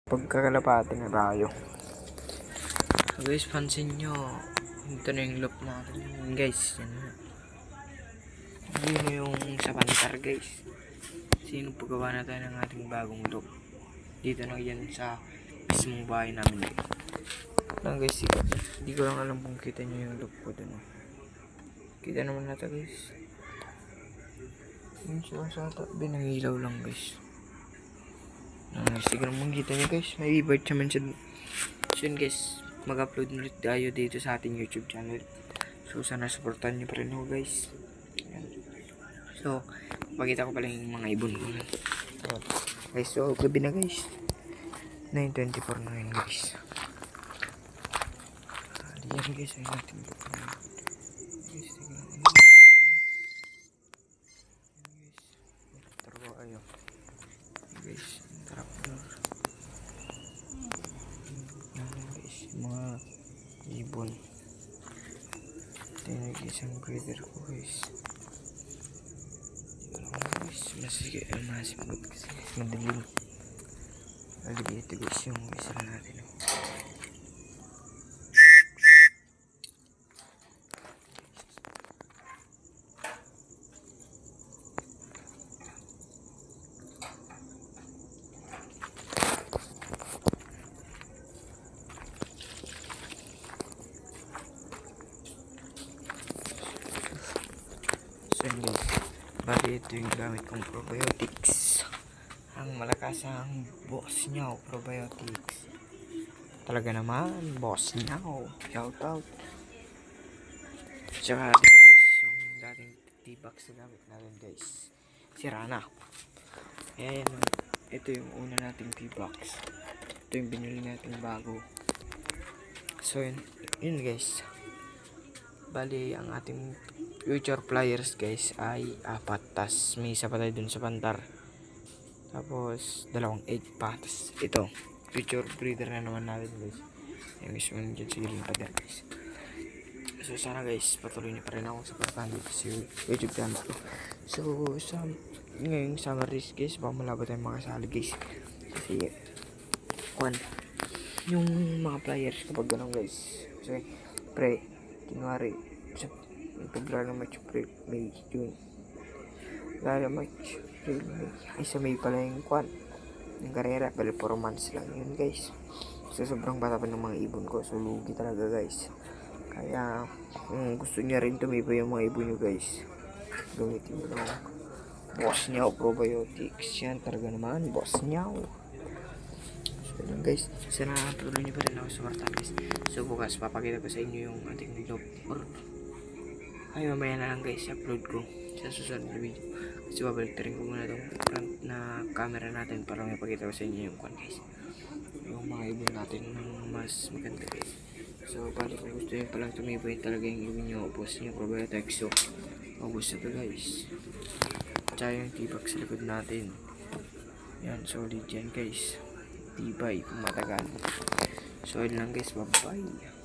pagkakalapati ng rayo. So guys, pansin nyo, ito na yung loop natin guys. Yan na. Hindi mo yung sa pantar guys. Sino paggawa na tayo ng ating bagong loop. Dito na yan sa mismong bahay namin guys. Lang guys, hindi ko lang alam kung kita nyo yung loop ko dun. Kita naman natin guys. Yung sa tabi ng ilaw lang guys. Siguro mong kita nyo guys. May ibart naman siya. So yun guys, mag-upload ulit tayo dito sa ating YouTube channel. So sana supportan nyo pa rin ako guys. Ayan. So pakita ko pala yung mga ibon ko. Guys, so gabi na guys. 9:24 na yun guys. Diyan guys, ay natin ito. Guys, taro ayo. Guys, tractor. Guys, mga ibon. Tingnan guys ang breeder ko guys. Guys, masipag kasi madilim. Aligi ito guys yung isa natin. So guys, bali ito yung gamit kong probiotics. Ang malakas ang boss niya, probiotics. Talaga naman, boss niya. Shout out. Tsaka ito guys, yung dating T-box na gamit natin guys. Sira na. Kaya yan, ito yung una nating T-box. Ito yung binili natin bago. So yun guys. Bali ang ating future pliers guys ay 4, tas may isa pa tayo dun sa pantar, tapos 2 egg pa, tas ito future breeder na naman natin guys, yung mismo dyan sa gilid pa din guys. So sana guys patuloy niyo pa rin ako sa pagpapahal dito sa YouTube channel ko. So sa ngayong summer race guys, baka malabo tayong makasali guys, kasi yung mga pliers kapag ganun guys, kasi pre January, February, March, April, May, June, March, April, May. Ay, sa May pala yung yung karera. Bali 4 months lang yun guys. So sobrang bata pa ng mga ibon ko. So lugi talaga guys. Kaya kung gusto niya rin tumiba yung mga ibon nyo guys, gamitin mo lang boss niya o probiotics. Yan talaga naman, boss niya o. So yun guys, sana tuloy niyo pa rin ako sa kwarta guys. So bukas papakita ko sa inyo yung ating loop, or ay mamaya na lang guys, upload ko sa susunod na video, kasi babalik rin ko muna itong front na camera natin para may pakita ko sa inyo yung guys, yung mga ibon natin ng mas maganda guys. So bali kung gusto nyo palang tumibay talaga yung ibon nyo, boss nyo probiotics, so ubos na ito guys. Tsaka yung tibak sa likod natin, yan solid yan guys, tibay, matagal. So yun lang guys, bye bye.